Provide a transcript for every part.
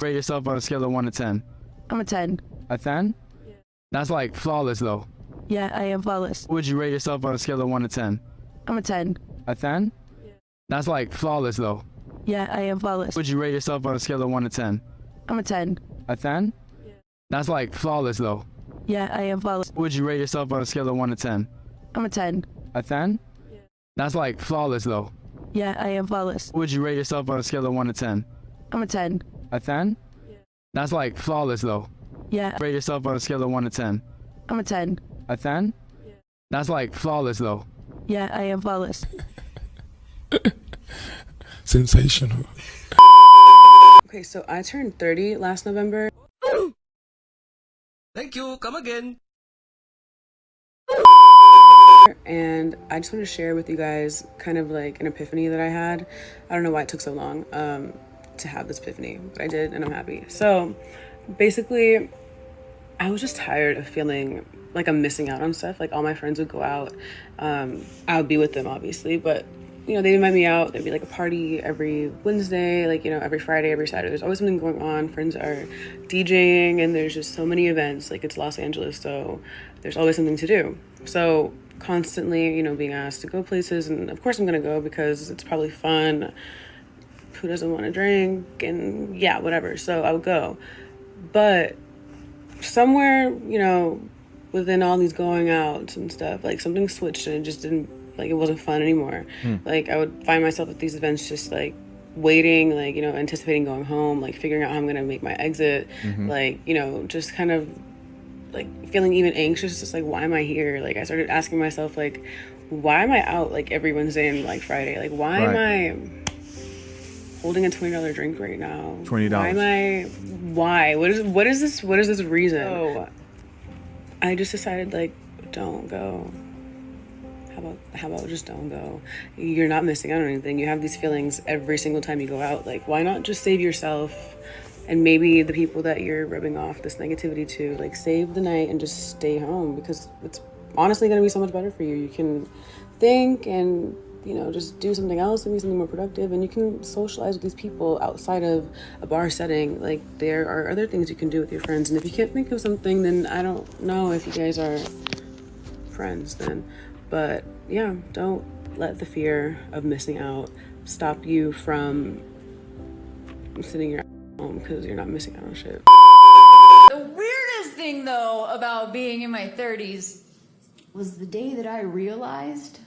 rate yourself on a scale of 1 to 10? I'm a 10. A 10? Yeah. That's like flawless though. Yeah, I am flawless. Would you rate yourself on a scale of 1 to 10? I'm a 10. A 10? Yeah. That's like flawless though. Yeah, I am flawless. Would you rate yourself on a scale of 1 to 10? I'm a 10. A 10? Yeah. That's like flawless though. Yeah, I am flawless. Would you rate yourself on a scale of 1 to 10? I'm a 10. A 10? Yeah. That's like flawless though. Yeah, I am flawless. Would you rate yourself on a scale of 1 to 10? I'm a 10. A 10? Yeah. That's like flawless though. Yeah. Rate yourself on a scale of 1 to 10. I'm a 10. A 10? Yeah. That's like flawless though. Yeah, I am flawless. Sensational. Okay, so I turned 30 last November. Thank you. Come again. And I just want to share with you guys kind of like an epiphany that I had. I don't know why it took so long to have this epiphany, but I did, and I'm happy. So basically, I was just tired of feeling like I'm missing out on stuff. Like all my friends would go out. I would be with them, obviously, but you know, they'd invite me out. There'd be like a party every Wednesday, like, you know, every Friday, every Saturday. There's always something going on. Friends are DJing, and there's just so many events. Like, it's Los Angeles, so there's always something to do. So constantly, you know, being asked to go places, and of course I'm gonna go because it's probably fun. Who doesn't want to drink? And yeah, whatever. So I would go. But somewhere, you know, within all these going outs and stuff, like something switched, and it just didn't, like, it wasn't fun anymore. Like, I would find myself at these events just like waiting, like, you know, anticipating going home, like figuring out how I'm gonna make my exit, like, you know, just kind of like feeling even anxious, just like, why am I here? Like, I started asking myself, like, why am I out like every Wednesday and like Friday? Like, why am I holding a $20 drink right now? $20. Why am I? Why? What is this reason? So I just decided, like, don't go. How about just don't go? You're not missing out on anything. You have these feelings every single time you go out. Like, why not just save yourself and maybe the people that you're rubbing off this negativity to? Like, save the night and just stay home, because it's honestly going to be so much better for you. You can think and, you know, just do something else, maybe something more productive, and you can socialize with these people outside of a bar setting. Like, there are other things you can do with your friends, and if you can't think of something, then I don't know if you guys are friends then. But yeah, don't let the fear of missing out stop you from sitting your home because you're not missing out on shit. The weirdest thing, though, about being in my 30s was the day that I realized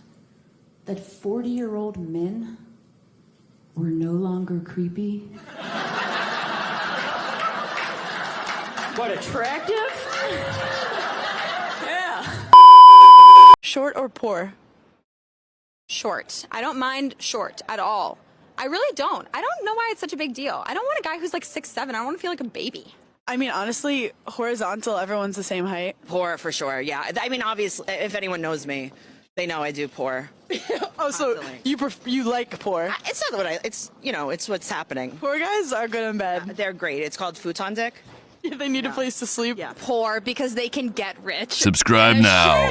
that 40-year-old men were no longer creepy. What, attractive? Short or poor? Short. I don't mind short at all. I really don't. I don't know why it's such a big deal. I don't want a guy who's like 6'7". I don't want to feel like a baby. I mean, honestly, horizontal, everyone's the same height. Poor for sure, yeah. I mean, obviously, if anyone knows me, they know I do poor. Oh, so you like poor? It's not what it's, you know, it's what's happening. Poor guys are good in bed. They're great. It's called futon dick. Yeah, they need a place to sleep. Yeah. Poor because they can get rich. Subscribe now.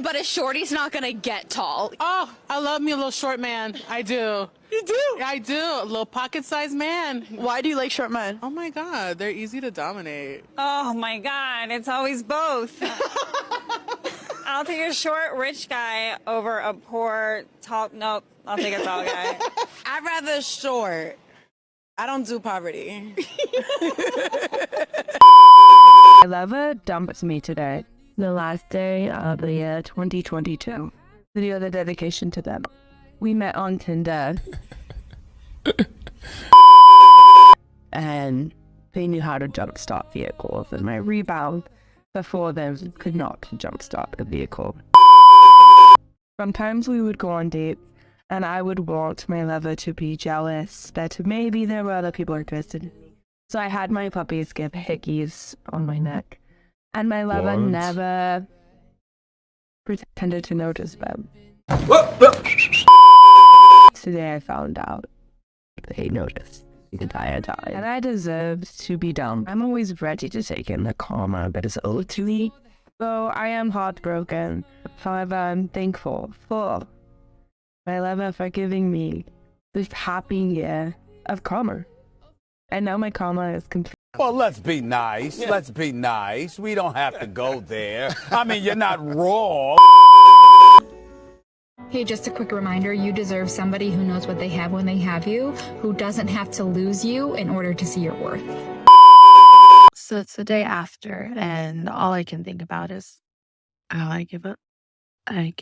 But a shorty's not gonna get tall. Oh, I love me a little short man. I do. You do? I do. A little pocket-sized man. Why do you like short men? Oh my God, they're easy to dominate. Oh my God, it's always both. I'll take a short, rich guy over a poor, tall. Nope, I'll take a tall guy. I'd rather short. I don't do poverty. My lover dumped me today, the last day of the year 2022. Video the dedication to them. We met on Tinder. And they knew how to jumpstart vehicles, and my rebound before them could not jumpstart a vehicle. Sometimes we would go on dates, and I would want my lover to be jealous that maybe there were other people interested in me. So I had my puppies give hickeys on my neck, and my lover never pretended to notice them. Today I found out they noticed the entire time, and I deserved to be done. I'm always ready to take in the karma that is owed to me. So I am heartbroken. However, I'm thankful for my lover for giving me this happy year of karma. And now my comma is complete. Well, let's be nice. Let's be nice. We don't have to go there. I mean, you're not wrong. Hey, just a quick reminder, you deserve somebody who knows what they have when they have you, who doesn't have to lose you in order to see your worth. So it's the day after, and all I can think about is, oh, I give up. I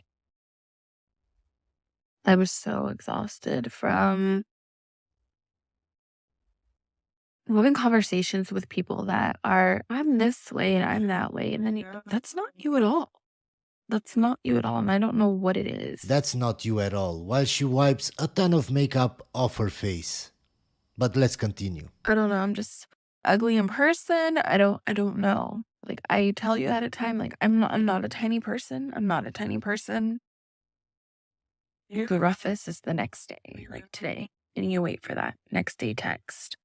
was so exhausted from having conversations with people that are, I'm this way and I'm that way. And then that's not you at all. That's not you at all. And I don't know what it is. That's not you at all. While she wipes a ton of makeup off her face. But let's continue. I don't know. I'm just ugly in person. I don't know. Like, I tell you at a time, like, I'm not a tiny person. I'm not a tiny person. The roughest is the next day, like today. And you wait for that next day text.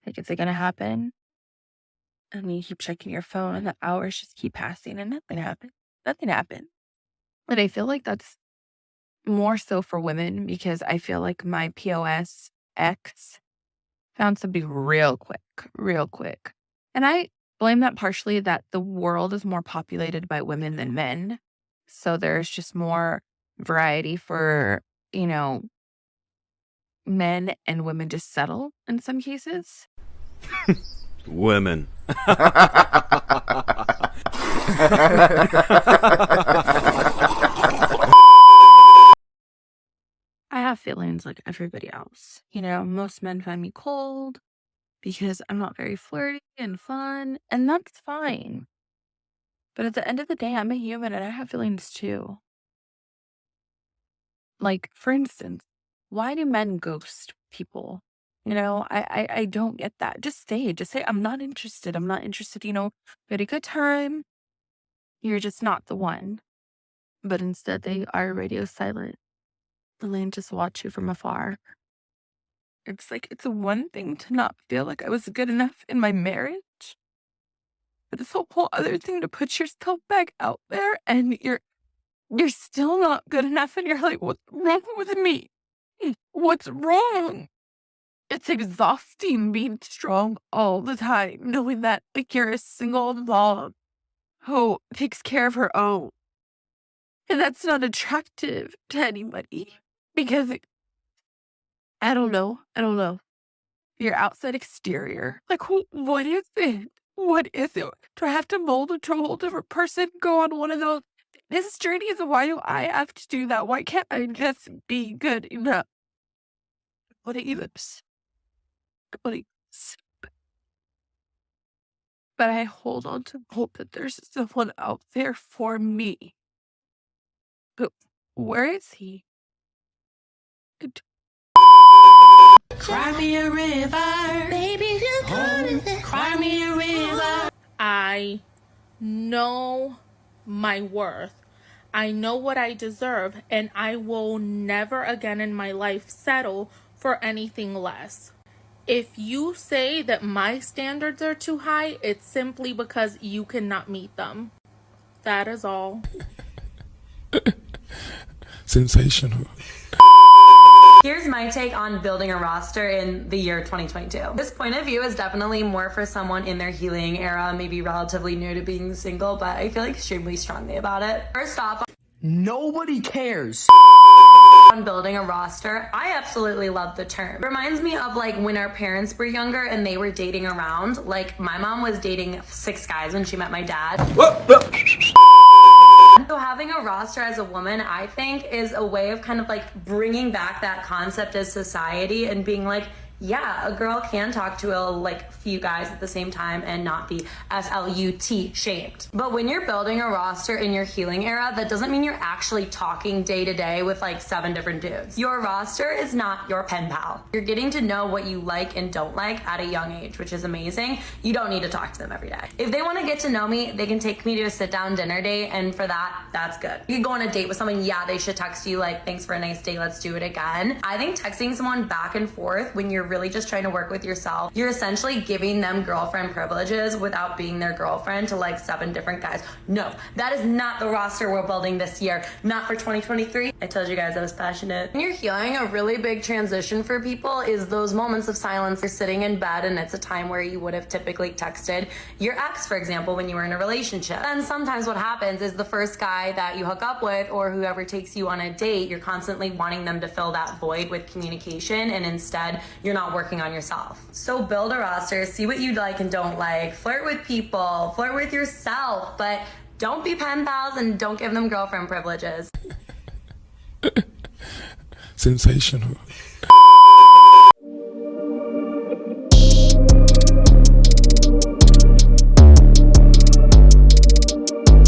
Like, is it going to happen? And you keep checking your phone and the hours just keep passing and nothing happened. Nothing happened. And I feel like that's more so for women because I feel like my POS ex found somebody real quick. And I blame that partially that the world is more populated by women than men. So there's just more variety for, men and women to settle in some cases. Women. I have feelings like everybody else. Most men find me cold because I'm not very flirty and fun, and that's fine. But at the end of the day, I'm a human and I have feelings too. Like, for instance, why do men ghost people? I don't get that. Just say, I'm not interested. I'm not interested. We had a good time. You're just not the one. But instead they are radio silent. And they just watch you from afar. It's like, it's one thing to not feel like I was good enough in my marriage. But it's a whole other thing to put yourself back out there and you're still not good enough and you're like, what's wrong with me? What's wrong? It's exhausting being strong all the time, knowing that you're a single mom who takes care of her own. And that's not attractive to anybody because I don't know. Your outside exterior. Like, what is it? What is it? Do I have to mold into a whole different person? Go on one of those fitness journeys? Why do I have to do that? Why can't I just be good enough? But I hold on to hope that there's someone out there for me. But where is he? Cry me a river, baby, cry me a river. I know my worth. I know what I deserve, and I will never again in my life settle for anything less. If you say that my standards are too high, it's simply because you cannot meet them. That is all. Sensational. Here's my take on building a roster in the year 2022. This point of view is definitely more for someone in their healing era, maybe relatively new to being single, but I feel extremely strongly about it. First off, nobody cares. On building a roster, I absolutely love the term. It reminds me of when our parents were younger and they were dating around. Like, my mom was dating 6 guys when she met my dad. So having a roster as a woman, I think, is a way of kind of bringing back that concept as society and being like, yeah, a girl can talk to a few guys at the same time and not be SLUT shamed. But when you're building a roster in your healing era, that doesn't mean you're actually talking day to day with 7 different dudes. Your roster is not your pen pal. You're getting to know what you like and don't like at a young age, which is amazing. You don't need to talk to them every day. If they want to get to know me, they can take me to a sit down dinner date, and for that, that's good. You can go on a date with someone, yeah, they should text you thanks for a nice day, let's do it again. I think texting someone back and forth when you're really just trying to work with yourself, you're essentially giving them girlfriend privileges without being their girlfriend to like 7 different guys. No, that is not the roster we're building this year. Not for 2023. I told you guys I was passionate. When you're healing, a really big transition for people is those moments of silence. You're sitting in bed and it's a time where you would have typically texted your ex, for example, when you were in a relationship. And sometimes what happens is the first guy that you hook up with or whoever takes you on a date, you're constantly wanting them to fill that void with communication, and instead you're not working on yourself. So build a roster, see what you like and don't like, flirt with people, flirt with yourself, but don't be pen pals and don't give them girlfriend privileges. Sensational.